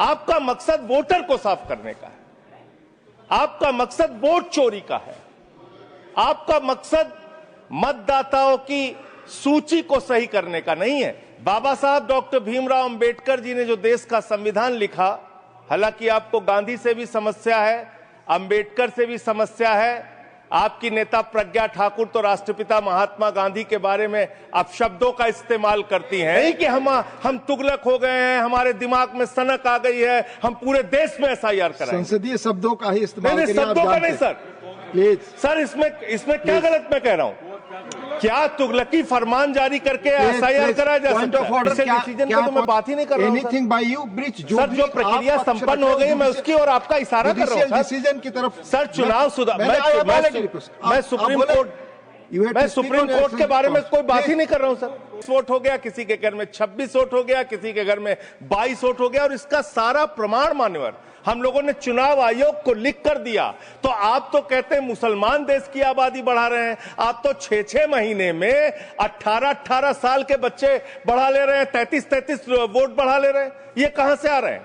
आपका मकसद वोटर को साफ करने का है, आपका मकसद वोट चोरी का है, आपका मकसद मतदाताओं की सूची को सही करने का नहीं है। बाबा साहब डॉक्टर भीमराव अंबेडकर जी ने जो देश का संविधान लिखा, हालांकि आपको गांधी से भी समस्या है, अंबेडकर से भी समस्या है, आपकी नेता प्रज्ञा ठाकुर तो राष्ट्रपिता महात्मा गांधी के बारे में अपशब्दों का इस्तेमाल करती हैं। नहीं कि हम तुगलक हो गए हैं, हमारे दिमाग में सनक आ गई है, हम पूरे देश में एसआईआर कराएंगे। संसदीय शब्दों का ही इस्तेमाल नहीं, शब्दों का नहीं सर, प्लीज सर, इसमें क्या गलत मैं कह रहा हूं? क्या तुगलकी फरमान जारी करके एसआईआर कराया जा सकता है? डिसीजन का तो मैं बात ही नहीं कर रहा हूं anything bye you bridge sir, जो प्रक्रिया संपन्न हो गई मैं उसकी और आपका इशारा कर रहा हूं डिसीजन की तरफ। सर, चुनाव सुधार, मैं सुप्रीम कोर्ट के बारे में कोई बात ही नहीं कर रहा हूं सर। 20 वोट हो गया, किसी के घर में 26 वोट हो गया, किसी के घर में 22 वोट हो गया, और इसका सारा प्रमाण मान्यवर हम लोगों ने चुनाव आयोग को लिख कर दिया। तो आप तो कहते हैं मुसलमान देश की आबादी बढ़ा रहे हैं, आप तो 6-6 महीने में 18-18 साल के बच्चे बढ़ा ले रहे हैं, 33-33 वोट बढ़ा ले रहे हैं। ये कहां से आ रहे हैं?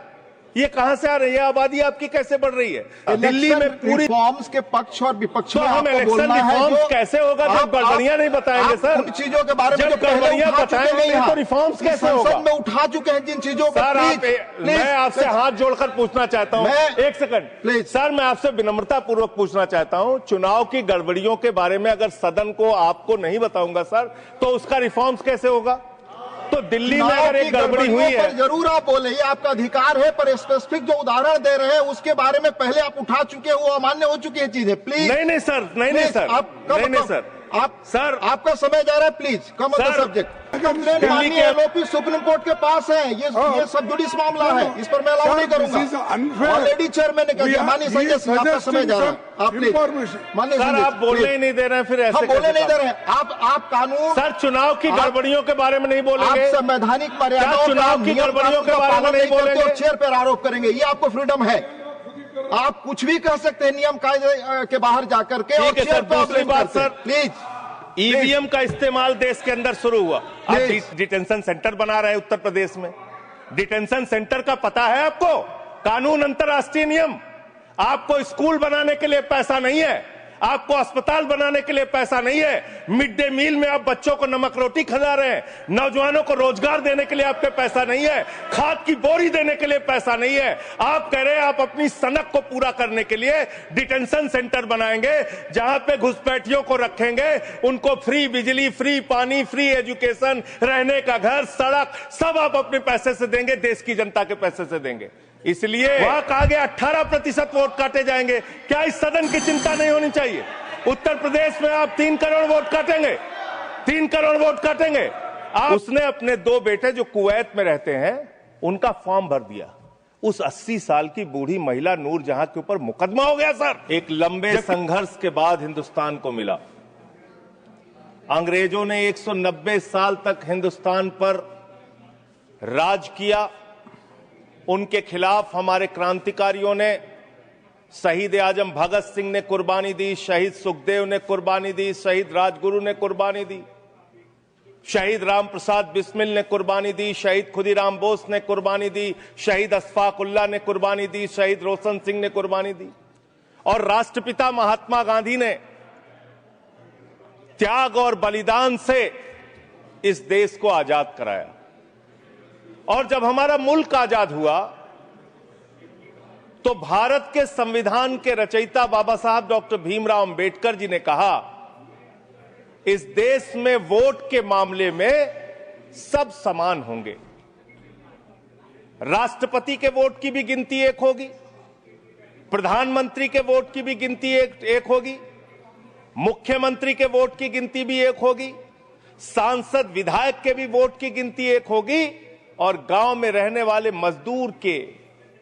ये कहां से आ रही है? आबादी आपकी कैसे बढ़ रही है? दिल्ली में पूरी रिफॉर्म्स के पक्ष और विपक्ष में हम इलेक्शन रिफॉर्म्स कैसे होगा जब गड़बड़ियां नहीं बताएंगे सर? उन चीजों के बारे में जब गड़बड़ियां बताएंगे नहीं तो रिफॉर्म्स कैसे होगा? संसद में उठा चुके हैं जिन चीजों को। सर, मैं आपसे हाथ जोड़कर पूछना चाहता हूं, एक सेकंड प्लीज सर, मैं आपसे विनम्रता पूर्वक पूछना चाहता हूं, चुनाव की गड़बड़ियों के बारे में अगर सदन को आपको नहीं बताऊंगा सर, तो उसका रिफॉर्म्स कैसे होगा? तो दिल्ली में अगर एक गड़बड़ी हुई है, जरूर आप बोले, ये आपका अधिकार है, पर स्पेसिफिक जो उदाहरण दे रहे हैं उसके बारे में पहले आप उठा चुके हैं, वो अमान्य हो चुकी है चीजें। प्लीज नहीं सर, नहीं सर, नहीं सर, सर आपका समय जा रहा है, please come on the subject. LOP supreme court के पास है, ये सब जुडिस मामला है, इस पर मैं अलाउ नहीं करूंगा। ऑलरेडी चेयरमैन ने कहा, माननीय संजय सिंह आपका समय जा रहा है, आप प्लीज माननीय सर, आप बोलने ही नहीं दे रहे हैं, फिर ऐसे बोलने नहीं दे रहे हैं आप कानून। सर, चुनाव की गड़बड़ियों के बारे में नहीं बोलेंगे, आप संवैधानिक मर्यादा चुनाव की गड़बड़ियों के बारे में नहीं बोलेंगे, चेयर पर आरोप करेंगे, ये आपको फ्रीडम है, आप कुछ भी कह सकते हैं नियम कायदे के बाहर जाकर के। ठीक है सर, दूसरी बात सर, प्लीज ईवीएम का इस्तेमाल देश के अंदर शुरू हुआ, आप डिटेंशन सेंटर बना रहे हैं उत्तर प्रदेश में। डिटेंशन सेंटर का पता है आपको? कानून, अंतर्राष्ट्रीय नियम। आपको स्कूल बनाने के लिए पैसा नहीं है, आपको अस्पताल बनाने के लिए पैसा नहीं है, मिड डे मील में आप बच्चों को नमक रोटी खिला रहे हैं, नौजवानों को रोजगार देने के लिए आपके पैसा नहीं है, खाद की बोरी देने के लिए पैसा नहीं है। आप कह रहे हैं आप अपनी सनक को पूरा करने के लिए डिटेंशन सेंटर बनाएंगे, जहां पे घुसपैठियों को रखेंगे, उनको फ्री बिजली, फ्री पानी, फ्री एजुकेशन, रहने का घर, सड़क, सब आप अपने पैसे से देंगे, देश की जनता के पैसे से देंगे। इसलिए वहां कहा गया 18% वोट काटे जाएंगे। क्या इस सदन की चिंता नहीं होनी चाहिए? उत्तर प्रदेश में आप 3 करोड़ वोट काटेंगे, 3 करोड़ वोट काटेंगे। उसने अपने 2 बेटे जो कुवैत में रहते हैं उनका फॉर्म भर दिया, उस 80 साल की बूढ़ी महिला नूर जहां के ऊपर मुकदमा हो गया सर, एक लंबे संघर्ष के बाद हिंदुस्तान को मिला। अंग्रेजों ने 190 साल तक हिंदुस्तान पर राज किया, उनके खिलाफ हमारे क्रांतिकारियों ने, शहीद आजम भगत सिंह ने कुर्बानी दी, शहीद सुखदेव ने कुर्बानी दी, शहीद राजगुरु ने कुर्बानी दी, शहीद राम प्रसाद बिस्मिल ने कुर्बानी दी, शहीद खुदीराम बोस ने कुर्बानी दी, शहीद अशफाकुल्लाह ने कुर्बानी दी, शहीद रोशन सिंह ने कुर्बानी दी, और राष्ट्रपिता महात्मा गांधी ने त्याग और बलिदान से इस देश को आजाद कराया। और जब हमारा मुल्क आजाद हुआ तो भारत के संविधान के रचयिता बाबा साहब डॉक्टर भीमराव अंबेडकर जी ने कहा, इस देश में वोट के मामले में सब समान होंगे। राष्ट्रपति के वोट की भी गिनती एक होगी, प्रधानमंत्री के वोट की भी गिनती एक होगी, मुख्यमंत्री के वोट की गिनती भी एक होगी, सांसद विधायक के भी वोट की गिनती एक होगी, और गांव में रहने वाले मजदूर के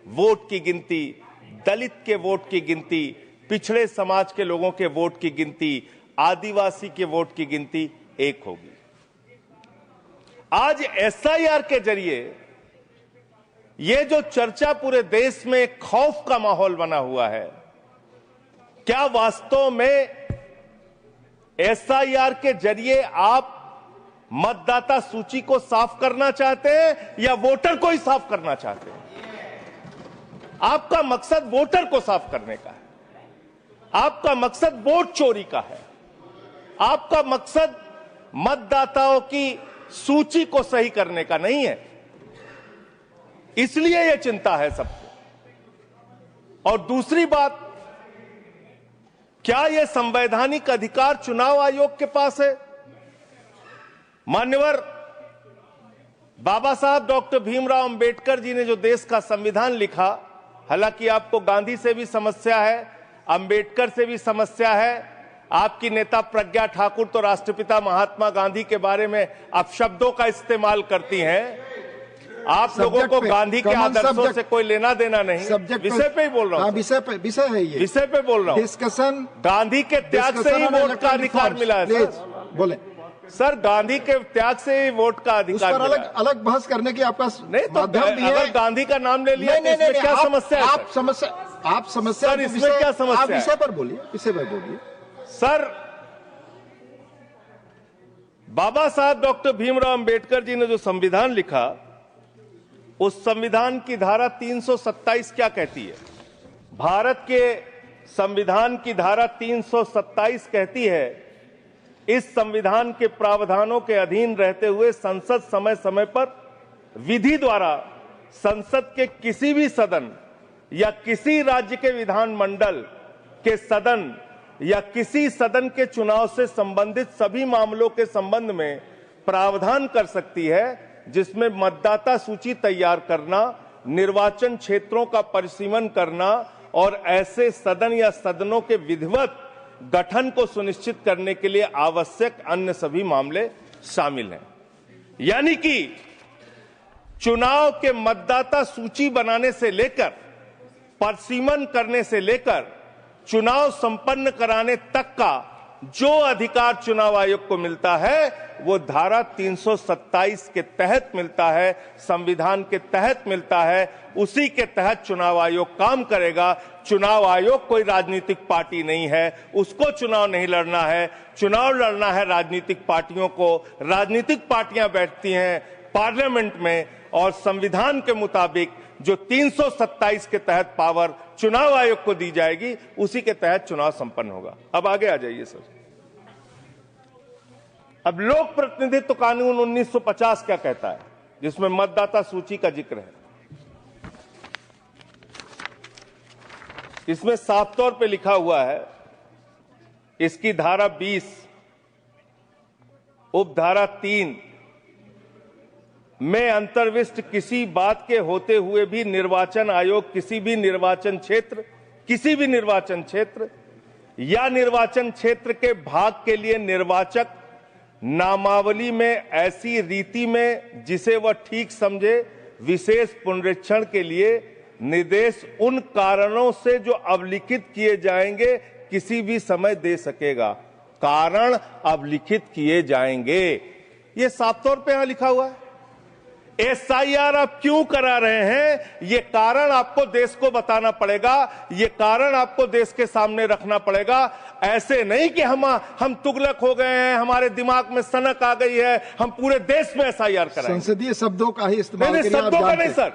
वोट की गिनती, दलित के वोट की गिनती, पिछड़े समाज के लोगों के वोट की गिनती, आदिवासी के वोट की गिनती एक होगी। आज एसआईआर के जरिए ये जो चर्चा पूरे देश में खौफ का माहौल बना हुआ है, क्या वास्तव में एसआईआर के जरिए आप मतदाता सूची को साफ करना चाहते हैं या वोटर को ही साफ करना चाहते हैं? आपका मकसद वोटर को साफ करने का है, आपका मकसद वोट चोरी का है, आपका मकसद मतदाताओं की सूची को सही करने का नहीं है। इसलिए यह चिंता है सबको। और दूसरी बात, क्या यह संवैधानिक अधिकार चुनाव आयोग के पास है? मान्यवर बाबा साहब डॉक्टर भीमराव अंबेडकर जी ने जो देश का संविधान लिखा, हालांकि आपको गांधी से भी समस्या है, अंबेडकर से भी समस्या है, आपकी नेता प्रज्ञा ठाकुर तो राष्ट्रपिता महात्मा गांधी के बारे में अपशब्दों का इस्तेमाल करती हैं। आप लोगों को गांधी के आदर्शों से कोई लेना देना नहीं। विषय पे ही बोल रहा हूँ। विषय है ये, विषय पे बोल रहा हूँ। डिस्कशन, गांधी के त्याग से ही वोट का अधिकार मिला है सर। बोले सर, गांधी के त्याग से ही वोट का अधिकार मिला। अलग बहस करने की आपका नहीं तो अगर गांधी का नाम ले लिया तो इसमें क्या समस्या है? आप समस्या सर, इसमें क्या समस्या है? विषय पर बोलिए, विषय पर बोलिए सर। बाबा साहब डॉक्टर भीमराव अंबेडकर जी ने जो संविधान लिखा, उस संविधान की धारा 327 क्या कहती है? भारत के संविधान की धारा 327 कहती है, इस संविधान के प्रावधानों के अधीन रहते हुए संसद समय समय पर विधि द्वारा संसद के किसी भी सदन या किसी राज्य के विधानमंडल के सदन या किसी सदन के चुनाव से संबंधित सभी मामलों के संबंध में प्रावधान कर सकती है, जिसमें मतदाता सूची तैयार करना, निर्वाचन क्षेत्रों का परिसीमन करना और ऐसे सदन या सदनों के विधिवत गठन को सुनिश्चित करने के लिए आवश्यक अन्य सभी मामले शामिल हैं। यानी कि चुनाव के मतदाता सूची बनाने से लेकर, परिसीमन करने से लेकर चुनाव संपन्न कराने तक का जो अधिकार चुनाव आयोग को मिलता है, वो धारा 327 के तहत मिलता है, संविधान के तहत मिलता है। उसी के तहत चुनाव आयोग काम करेगा। चुनाव आयोग कोई राजनीतिक पार्टी नहीं है, उसको चुनाव नहीं लड़ना है। चुनाव लड़ना है राजनीतिक पार्टियों को। राजनीतिक पार्टियां बैठती हैं पार्लियामेंट में और संविधान के मुताबिक जो 327 के तहत पावर चुनाव आयोग को दी जाएगी, उसी के तहत चुनाव संपन्न होगा। अब आगे आ जाइए सर। अब लोक प्रतिनिधित्व कानून 1950 क्या कहता है, जिसमें मतदाता सूची का जिक्र है? इसमें साफ तौर पे लिखा हुआ है, इसकी धारा 20 उपधारा 3 में अंतर्विष्ट किसी बात के होते हुए भी निर्वाचन आयोग किसी भी निर्वाचन क्षेत्र या निर्वाचन क्षेत्र के भाग के लिए निर्वाचक नामावली में ऐसी रीति में जिसे वह ठीक समझे विशेष पुनरीक्षण के लिए निर्देश उन कारणों से जो अवलिखित किए जाएंगे किसी भी समय दे सकेगा। कारण अवलिखित किए जाएंगे, ये साफ तौर पे यहां लिखा हुआ है। एसआईआर आप क्यों करा रहे हैं, ये कारण आपको देश को बताना पड़ेगा, ये कारण आपको देश के सामने रखना पड़ेगा। ऐसे नहीं कि हम तुगलक हो गए हैं, हमारे दिमाग में सनक आ गई है, हम पूरे देश में एसआईआर कराएंगे। संसदीय शब्दों का ही इस्तेमाल करिए। शब्दों का नहीं सर,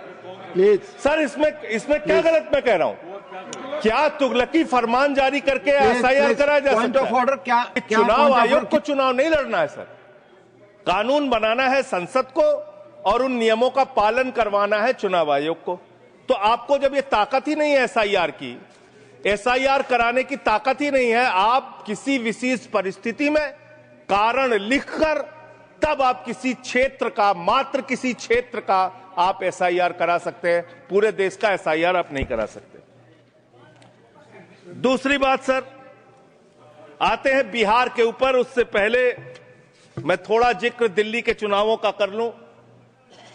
प्लीज सर। इसमें क्या गलत मैं कह रहा हूं? क्या तुगलकी फरमान जारी करके एसआईआर कराया जा सकता है? क्या चुनाव आयोग को चुनाव नहीं लड़ना है सर, कानून बनाना है संसद को और उन नियमों का पालन करवाना है चुनाव आयोग को। तो आपको जब ये ताकत ही नहीं है एसआईआर की, एसआईआर कराने की ताकत ही नहीं है, आप किसी विशेष परिस्थिति में कारण लिखकर तब आप किसी क्षेत्र का, मात्र किसी क्षेत्र का आप एसआईआर करा सकते हैं। पूरे देश का एसआईआर आप नहीं करा सकते। दूसरी बात सर, आते हैं बिहार के ऊपर। उससे पहले मैं थोड़ा जिक्र दिल्ली के चुनावों का कर लूं।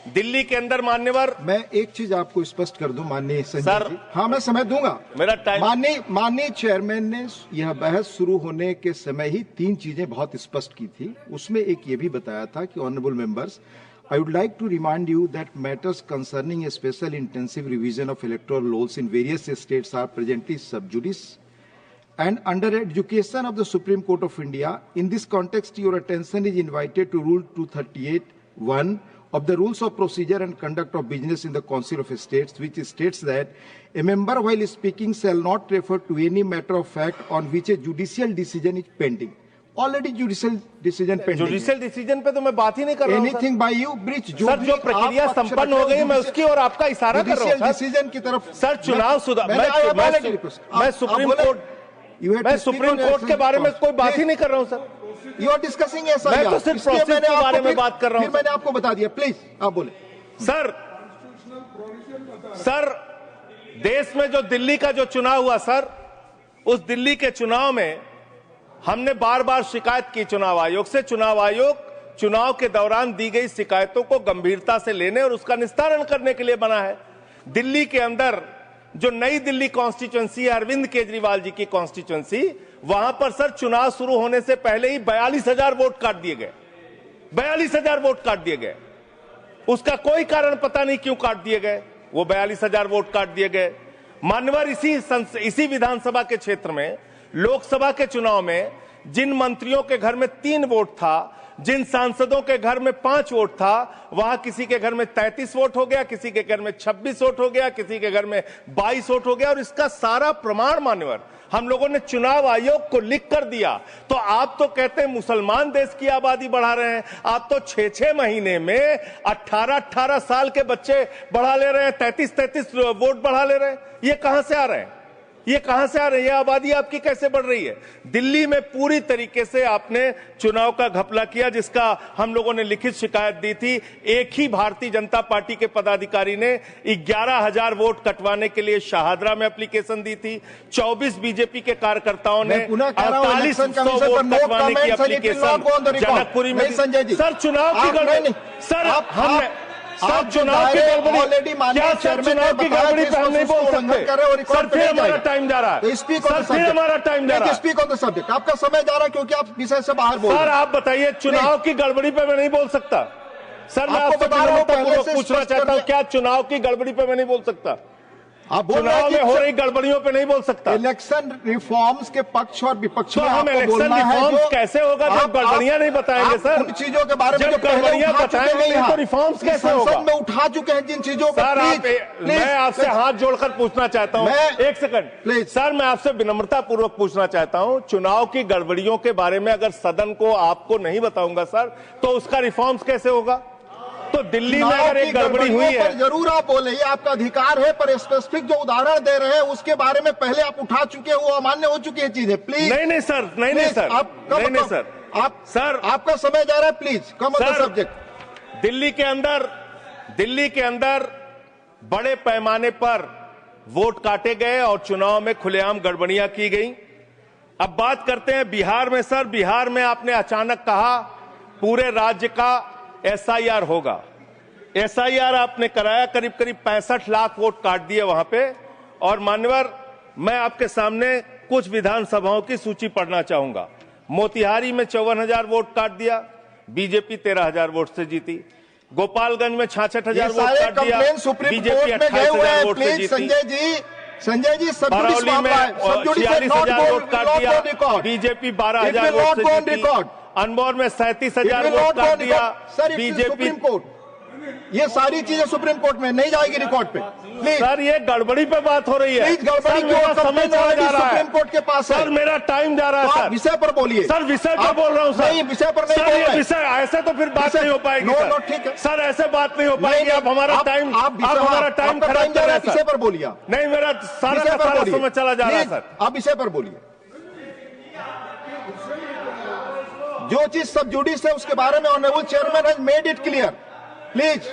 दिल्ली के अंदर मान्यवर, मैं एक चीज आपको स्पष्ट कर दूं माननीय संजय जी। हाँ, मैं समय दूंगा। मेरा टाइम। माननीय चेयरमैन ने यह बहस शुरू होने के समय ही 3 चीजें बहुत स्पष्ट की थी। उसमें एक ये भी बताया था कि honourable members, I would like to remind you that matters concerning a special intensive revision of electoral laws in various states are presently sub judice and under education of the Supreme Court of India. In this context, your attention is invited to Rule 238(1) of the rules of procedure and conduct of business in the Council of States, which states that a member while speaking shall not refer to any matter of fact on which a judicial decision is pending. Already judicial decision pending. Judicial decision पे तो मैं बात ही नहीं कर रहा हूं। Anything bye you breach sir, जो प्रक्रिया संपन्न हो गई मैं उसकी और आपका इशारा कर रहा हूं डिसीजन की तरफ। सर चुनाव सुधार मैं सुप्रीम कोर्ट के बारे में कोई बात ही नहीं कर रहा हूं सर। यू आर डिस्कसिंग ऐसा, मैं तो सिर्फ प्रोसेस के बारे में बात कर रहा हूं। मैंने आपको बता दिया, प्लीज आप बोले। सर देश में जो दिल्ली का जो चुनाव हुआ सर, उस दिल्ली के चुनाव में हमने बार बार शिकायत की चुनाव आयोग से। चुनाव आयोग चुनाव के दौरान दी गई शिकायतों को गंभीरता से लेने और उसका निस्तारण करने के लिए बना है। दिल्ली के अंदर जो नई दिल्ली कॉन्स्टिट्यूएंसी है, अरविंद केजरीवाल जी की कॉन्स्टिट्यूएंसी, वहां पर सर चुनाव शुरू होने से पहले ही 42,000 वोट काट दिए गए। 42,000 वोट काट दिए गए। उसका कोई कारण पता नहीं क्यों काट दिए गए। वो 42,000 वोट काट दिए गए। मान्यवर इसी विधानसभा के क्षेत्र में लोकसभा के चुनाव में जिन मंत्रियों के घर में 3 वोट था, जिन सांसदों के घर में 5 वोट था, वहां किसी के घर में 33 वोट हो गया, किसी के घर में 26 वोट हो गया, किसी के घर में 22 वोट हो गया। और इसका सारा प्रमाण मान्यवर हम लोगों ने चुनाव आयोग को लिख कर दिया। तो आप तो कहते हैं मुसलमान देश की आबादी बढ़ा रहे हैं। आप तो 6-6 महीने में 18-18 साल के बच्चे बढ़ा ले रहे हैं, 33-33 वोट बढ़ा ले रहे हैं। ये कहां से आ रहे हैं? ये कहां से आ रही है? आबादी आपकी कैसे बढ़ रही है? दिल्ली में पूरी तरीके से आपने चुनाव का घपला किया, जिसका हम लोगों ने लिखित शिकायत दी थी। एक ही भारतीय जनता पार्टी के पदाधिकारी ने 11,000 वोट कटवाने के लिए शाहदरा में एप्लीकेशन दी थी। 24 बीजेपी के कार्यकर्ताओं ने 4800 वोट कटवाने की एप्लीकेशन जनकपुरी में। सर चुनाव की गड़बड़ी, सर चुनाव की गड़बड़ी, क्या सर चुनाव की गड़बड़ी पे हम नहीं बोल सकते? सर फिर हमारा टाइम जा रहा है। सर फिर हमारा टाइम जा रहा है। Speak on the subject. आपका समय जा रहा है क्योंकि आप विषय से बाहर बोल रहे हैं। सर आप बताइए, चुनाव की गड़बड़ी पे मैं नहीं बोल सकता। सर मैं आपसे पूछना चाहता हूँ, क्या चुनाव की गड़बड़ी पे मैं नहीं बोल सकता? आप चुनाव में हो रही गड़बड़ियों पे नहीं बोल सकता। इलेक्शन रिफॉर्म्स के पक्ष और विपक्ष में हम इलेक्शन रिफॉर्म्स कैसे होगा जब गड़बड़ियां नहीं बताएंगे? सर उन चीजों के बारे में जब गड़बड़ियां बताएंगे तो रिफॉर्म्स कैसे होगा? संसद में उठा चुके हैं जिन चीजों को। सर मैं आपसे हाथ जोड़कर पूछना चाहता हूं, एक सेकंड प्लीज। सर मैं आपसे विनम्रता पूर्वक पूछना चाहता हूं, चुनाव की गड़बड़ियों के बारे में अगर सदन को आपको नहीं बताऊंगा सर, तो उसका रिफॉर्म्स कैसे होगा? तो दिल्ली में अगर एक गड़बड़ी हुई है, जरूर आप बोले, ये आपका अधिकार है, पर स्पेसिफिक जो उदाहरण दे रहे हैं उसके बारे में पहले आप उठा चुके हो, अमान्य हो चुकी है चीजें। प्लीज नहीं सर, नहीं सर, नहीं सर, सर आपका समय जा रहा है। Please come on the subject. Delhi के अंदर बड़े पैमाने पर वोट काटे गए और चुनाव में खुलेआम गड़बड़ियां की गई। अब बात करते हैं बिहार में। सर बिहार में आपने अचानक कहा पूरे राज्य का SIR होगा। SIR आपने कराया, करीब 65 लाख वोट काट दिए वहां पे। और मान्यवर मैं आपके सामने कुछ विधानसभाओं की सूची पढ़ना चाहूंगा। मोतिहारी में 54,000 वोट काट दिया, बीजेपी 13,000 वोट से जीती। गोपालगंज में 66,000 वोट काट दिया, बीजेपी 28,000 वोट से जीती। संजय जी बरौली में 46,000 वोट काट दिया, बीजेपी 12,000 वोट से जीती। अनमोल में 37,000 वोट काट दिया, बीजेपी। ये सारी चीजें सुप्रीम कोर्ट में नहीं जाएगी रिकॉर्ड पे। सर ये गड़बड़ी पे बात हो रही है। प्लीज गड़बड़ी क्यों? समय चला जा रहा है, सुप्रीम कोर्ट के पास सर मेरा टाइम जा रहा है। सर विषय पर बोलिए। सर विषय पर बोल रहा हूँ सर। नहीं विषय पर नहीं बोल रहे। विषय ऐसे तो फिर बात नहीं हो पाएगी सर। सर ऐसे बात नहीं हो पाएगी। आप हमारा टाइम खराब कर रहे हैं। विषय पर बोलिए। नहीं मेरा सारा समय चला जा रहा है सर। आप विषय पर बोलिए। जो चीज सब जुडिस है उसके बारे में honourable chairman has made it clear. Please.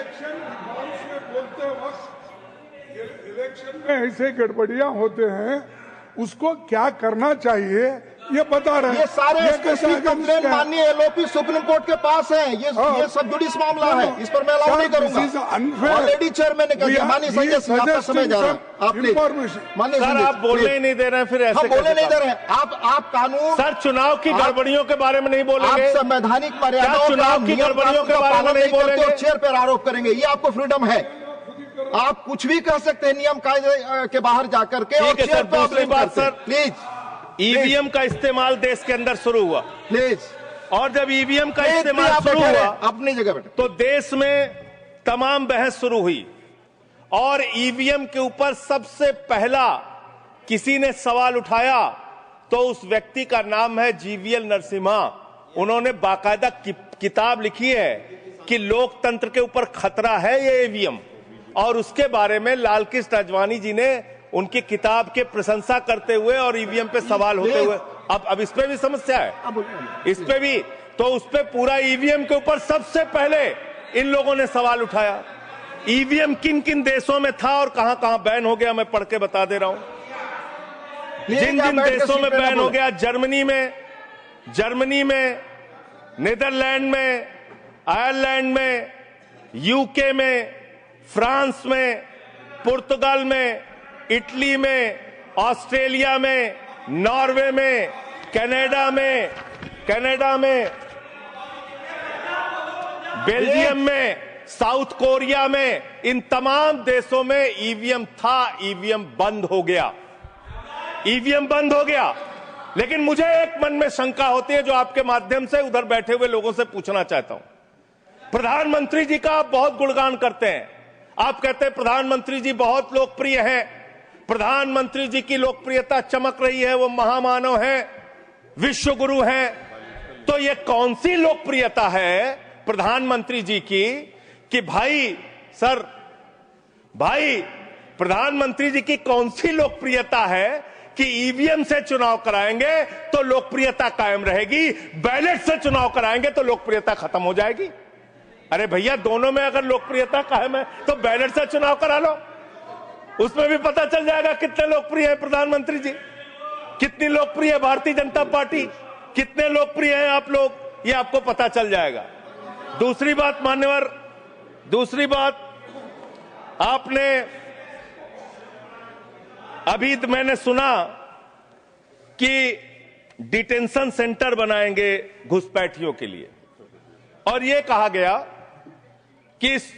Election में ऐसे गड़बड़ियां होते हैं, उसको क्या करना चाहिए ये बता रहे हैं। ये सारे कंप्लेंट माननीय एलओपी सुप्रीम कोर्ट के पास है। ये सब जुडिस मामला है, इस पर मैं अलाउ नहीं करूंगा। ऑलरेडी चेयरमैन ने कह दिया। माननीय संजय आपका समय जा रहा है। आप प्लीज माननीय सर आप बोलने ही नहीं दे रहे हैं। फिर ऐसे बोलने नहीं दे रहे हैं। आप कानून सर चुनाव की गड़बड़ियों के बारे में नहीं बोलेंगे। आप संवैधानिक मर्यादाओं चुनाव की गड़बड़ियों के बारे में नहीं बोलेंगे। चेयर पर आरोप करेंगे, ये आपको फ्रीडम है। आप कुछ भी कह सकते हैं नियम कायदे के बाहर जाकर के। ठीक है सर। दूसरी बात सर, प्लीज ईवीएम का इस्तेमाल देश के अंदर शुरू हुआ। प्लीज। और जब ईवीएम का इस्तेमाल शुरू हुआ अपनी जगह बैठे, तो देश में तमाम बहस शुरू हुई और ईवीएम के ऊपर सबसे पहला किसी ने सवाल उठाया तो उस व्यक्ति का नाम है जीवीएल नरसिम्हा। उन्होंने बाकायदा किताब लिखी है कि लोकतंत्र के ऊपर खतरा है ये ईवीएम, और उसके बारे में लालकृष्ण आडवाणी जी ने उनकी किताब के प्रशंसा करते हुए और ईवीएम पे सवाल होते हुए अब इस पे भी समस्या है, इस पे भी तो उस पे पूरा ईवीएम के ऊपर सबसे पहले इन लोगों ने सवाल उठाया। ईवीएम किन किन देशों में था और कहां कहां बैन हो गया, मैं पढ़ के बता दे रहा हूं। जिन जिन देशों में बैन हो गया, जर्मनी में, नीदरलैंड में, आयरलैंड में, यूके में, फ्रांस में, पुर्तगाल में, इटली में, ऑस्ट्रेलिया में, नॉर्वे में, कनाडा में, बेल्जियम में, साउथ कोरिया में, इन तमाम देशों में ईवीएम था। ईवीएम बंद हो गया। लेकिन मुझे एक मन में शंका होती है जो आपके माध्यम से उधर बैठे हुए लोगों से पूछना चाहता हूं। प्रधानमंत्री जी का आप बहुत गुणगान करते हैं, आप कहते हैं प्रधानमंत्री जी बहुत लोकप्रिय हैं, प्रधानमंत्री जी की लोकप्रियता चमक रही है, वो महामानव हैं, विश्व गुरु हैं। तो ये कौन सी लोकप्रियता है प्रधानमंत्री जी की कि भाई प्रधानमंत्री जी की कौन सी लोकप्रियता है कि ईवीएम से चुनाव कराएंगे तो लोकप्रियता कायम रहेगी, बैलेट से चुनाव कराएंगे तो लोकप्रियता खत्म हो जाएगी? अरे भैया, दोनों में अगर लोकप्रियता कायम है तो बैलेट से चुनाव करा लो, उसमें भी पता चल जाएगा कितने लोकप्रिय है प्रधानमंत्री जी, कितनी लोकप्रिय है भारतीय जनता पार्टी, कितने लोकप्रिय हैं आप लोग, ये आपको पता चल जाएगा। दूसरी बात मान्यवर, आपने अभी मैंने सुना कि डिटेंशन सेंटर बनाएंगे घुसपैठियों के लिए, और यह कहा गया कि इस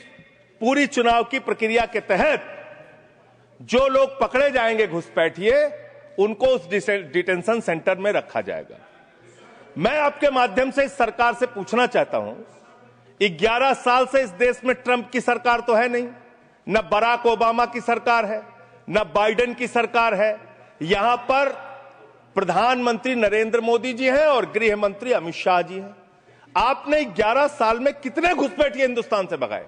पूरी चुनाव की प्रक्रिया के तहत जो लोग पकड़े जाएंगे घुसपैठिए, उनको उस डिटेंशन सेंटर में रखा जाएगा। मैं आपके माध्यम से इस सरकार से पूछना चाहता हूं, 11 साल से इस देश में ट्रंप की सरकार तो है नहीं, न बराक ओबामा की सरकार है, न बाइडेन की सरकार है, यहां पर प्रधानमंत्री नरेंद्र मोदी जी हैं और गृह मंत्री अमित शाह जी हैं। आपने 11 साल में कितने घुसपैठिए हिंदुस्तान से भगाए,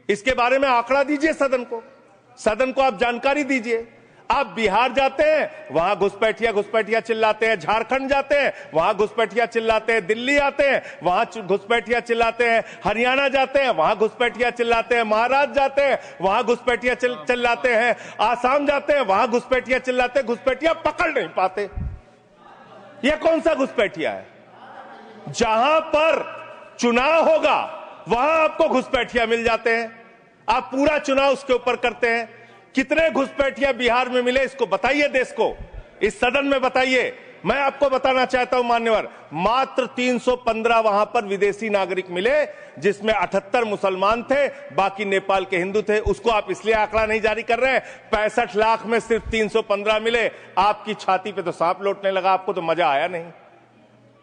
इसके बारे में आंकड़ा दीजिए सदन को आप जानकारी दीजिए। आप बिहार जाते हैं, वहां घुसपैठिया चिल्लाते हैं, झारखंड जाते हैं, वहां घुसपैठिया चिल्लाते हैं, दिल्ली आते हैं, वहां घुसपैठिया चिल्लाते हैं, हरियाणा जाते हैं, वहां घुसपैठिया चिल्लाते हैं, महाराष्ट्र जाते हैं, वहां घुसपैठिया चिल्लाते हैं, आसाम जाते हैं, वहां घुसपैठिया चिल्लाते हैं, घुसपैठिया पकड़ नहीं पाते। यह कौन सा घुसपैठिया है? जहां पर चुनाव होगा वहां आपको घुसपैठिया मिल जाते हैं, आप पूरा चुनाव उसके ऊपर करते हैं। कितने घुसपैठिया बिहार में मिले, इसको बताइए, देश को, इस सदन में बताइए। मैं आपको बताना चाहता हूं मान्यवर, मात्र 315 वहां पर विदेशी नागरिक मिले, जिसमें 78 मुसलमान थे, बाकी नेपाल के हिंदू थे। उसको आप इसलिए आंकड़ा नहीं जारी कर रहे हैं, 65 लाख में सिर्फ 315 मिले। आपकी छाती पे तो सांप लौटने लगा, आपको तो मजा आया नहीं।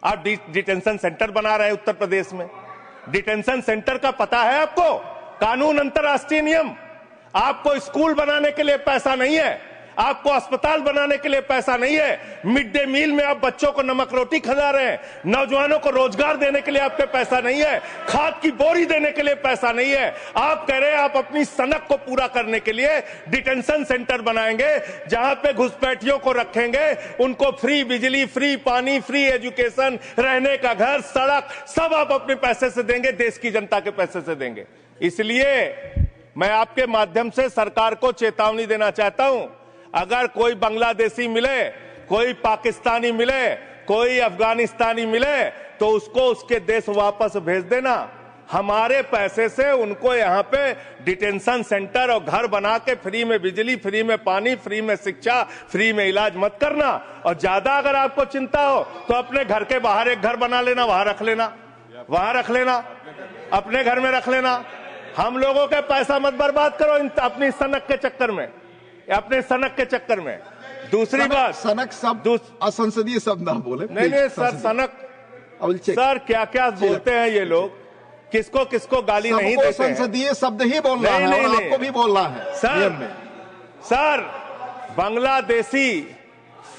आप डिटेंशन सेंटर बना रहे हैं उत्तर प्रदेश में। डिटेंशन सेंटर का पता है आपको? कानून अंतर्राष्ट्रीय नियम। आपको स्कूल बनाने के लिए पैसा नहीं है, आपको अस्पताल बनाने के लिए पैसा नहीं है, मिड डे मील में आप बच्चों को नमक रोटी खिला रहे हैं, नौजवानों को रोजगार देने के लिए आपके पैसा नहीं है, खाद की बोरी देने के लिए पैसा नहीं है। आप कह रहे हैं आप अपनी सनक को पूरा करने के लिए डिटेंशन सेंटर बनाएंगे, जहां पे घुसपैठियों को रखेंगे, उनको फ्री बिजली, फ्री पानी, फ्री एजुकेशन, रहने का घर, सड़क, सब आप अपने पैसे से देंगे, देश की जनता के पैसे से देंगे। इसलिए मैं आपके माध्यम से सरकार को चेतावनी देना चाहता हूं, अगर कोई बांग्लादेशी मिले, कोई पाकिस्तानी मिले, कोई अफगानिस्तानी मिले, तो उसको उसके देश वापस भेज देना। हमारे पैसे से उनको यहां पे डिटेंशन सेंटर और घर बना के फ्री में बिजली, फ्री में पानी, फ्री में शिक्षा, फ्री में इलाज मत करना। और ज्यादा अगर आपको चिंता हो तो अपने घर के बाहर एक घर बना लेना, वहां रख लेना, अपने घर में रख लेना। हम लोगों का पैसा मत बर्बाद करो अपनी सनक के चक्कर में, दूसरी बात, सनक शब्द असंसदीय शब्द ना बोले। नहीं सर, सनक, सर क्या क्या बोलते हैं ये लोग। किसको किसको गाली नहीं सबको देते हैं। संसदीय शब्द ही बोलना है और आपको भी बोलना है नियम में। सर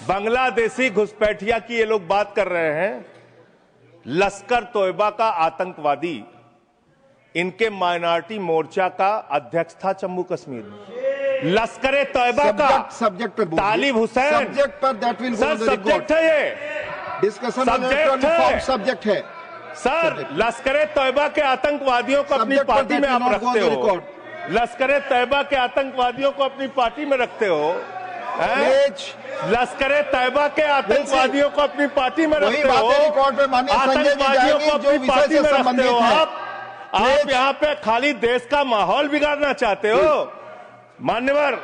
बांग्लादेशी घुसपैठिया की ये लोग बात कर रहे हैं। लश्कर तोयबा का आतंकवादी इनके माइनॉरिटी मोर्चा का अध्यक्ष था जम्मू कश्मीर में। लश्कर तोयबा का सब्जेक्ट पर तालिब हुसैन सब्जेक्ट पर दैट विल सर सब्जेक्ट है ये डिस्कशन सब्जेक्ट है सर। लश्कर तोयबा के आतंकवादियों को अपनी पार्टी में आप रखते हो। लश्कर तैयबा के आतंकवादियों को अपनी पार्टी में रखते हो। लश्कर तैयबा के आतंकवादियों को अपनी पार्टी में रखते हो। आतंकवादियों को अपनी पार्टी में रखते हो। आप यहाँ पे खाली देश का माहौल बिगाड़ना चाहते हो। मान्यवर,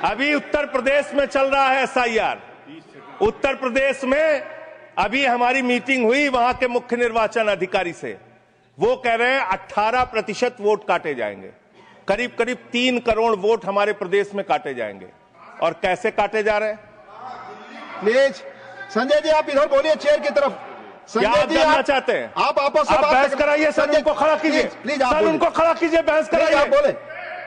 अभी उत्तर प्रदेश में चल रहा है SIR। उत्तर प्रदेश में अभी हमारी मीटिंग हुई वहां के मुख्य निर्वाचन अधिकारी से। वो कह रहे हैं 18% वोट काटे जाएंगे। करीब करीब 3 करोड़ वोट हमारे प्रदेश में काटे जाएंगे। और कैसे काटे जा रहे हैं? प्लीज संजय जी आप इधर बोलिए चेयर की तरफ। क्या आप जानना चाहते हैं? आप आपस में बहस कराइए सर, उनको खड़ा कीजिए। सर उनको खड़ा कीजिए, बहस कराइए।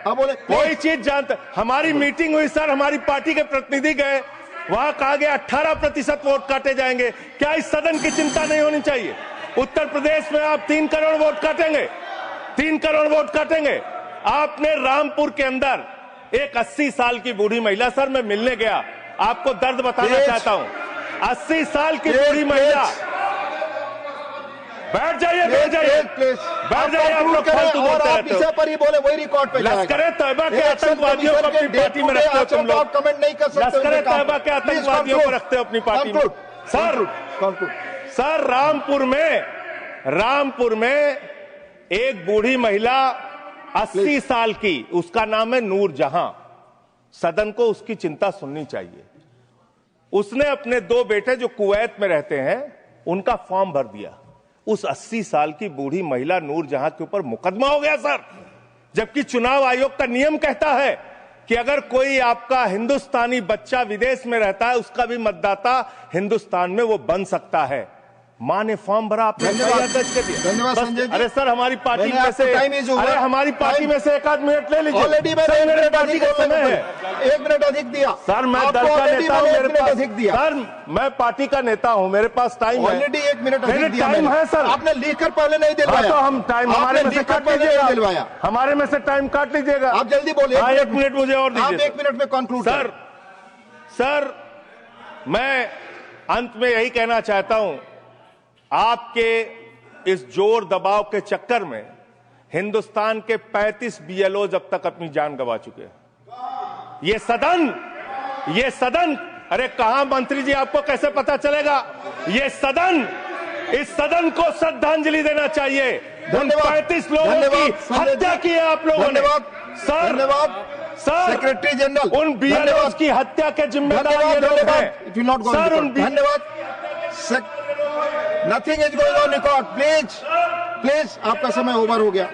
आप बोले कोई चीज जानते। हमारी मीटिंग हुई सर, हमारी पार्टी के प्रतिनिधि गए, वहां कहा गया 18% वोट काटे जाएंगे। क्या इस सदन की चिंता नहीं होनी चाहिए? उत्तर प्रदेश में आप 3 करोड़ वोट काटेंगे, 3 करोड़ वोट काटेंगे। आपने रामपुर के अंदर एक 80 साल की बूढ़ी महिला, सर मैं मिलने गया, आपको दर्द बताना चाहता हूं। 80 साल की बूढ़ी महिला, बैठ जाइए बैठ जाइए बैठ जाइए। आप लोग फालतू बोलते रहते हो। पर ही बोले वही रिकॉर्ड पे लश्कर तैयबा के आतंकवादियों को अपनी पार्टी में रखते हो तुम लोग। कमेंट नहीं कर सकते। लश्कर तैयबा के आतंकवादियों को रखते हो अपनी पार्टी में। सर रामपुर में एक बूढ़ी महिला 80 साल की, उसका नाम है नूर जहां। सदन को उसकी चिंता सुननी चाहिए। उसने अपने 2 बेटे जो कुवैत में रहते हैं उनका फॉर्म भर दिया। उस 80 साल की बूढ़ी महिला नूर जहां के ऊपर मुकदमा हो गया सर। जबकि चुनाव आयोग का नियम कहता है कि अगर कोई आपका हिंदुस्तानी बच्चा विदेश में रहता है, उसका भी मतदाता हिंदुस्तान में वो बन सकता है। मां ने फॉर्म भरा, आपने दर्ज कर दिया। धन्यवाद संजय जी। अरे सर हमारी पार्टी में से, अरे हमारी पार्टी में से 1 मिनट ले लीजिए। ऑलरेडी मेरे पार्टी का समय है। 1 मिनट अधिक दिया सर। मैं दल का नेता हूं, मेरे पास सर मैं पार्टी का नेता हूं, मेरे पास टाइम है। ऑलरेडी 1 मिनट अधिक दिया टाइम है सर। आपने लिखकर पहले नहीं दिलवाया। तो हम टाइम हमारे में से काट लीजिएगा। हमारे में से टाइम काट लीजिएगा। आप जल्दी बोलिए। 1 मिनट मुझे और दीजिए। 1 मिनट में कंक्लूड। सर मैं अंत में यही कहना चाहता हूं, आपके इस जोर दबाव के चक्कर में हिंदुस्तान के 35 BLOs अब तक अपनी जान गंवा चुके हैं। ये सदन अरे कहां मंत्री जी, आपको कैसे पता चलेगा? इस सदन को श्रद्धांजलि देना चाहिए। 35 लोगों की हत्या की है आप लोगों ने। सर सेक्रेटरी जनरल उन BLOs की हत्या के जिम्मेदार ये लोग हैं। सर धन्यवाद। Nothing is going on record. Please, आपका समय ओवर हो गया।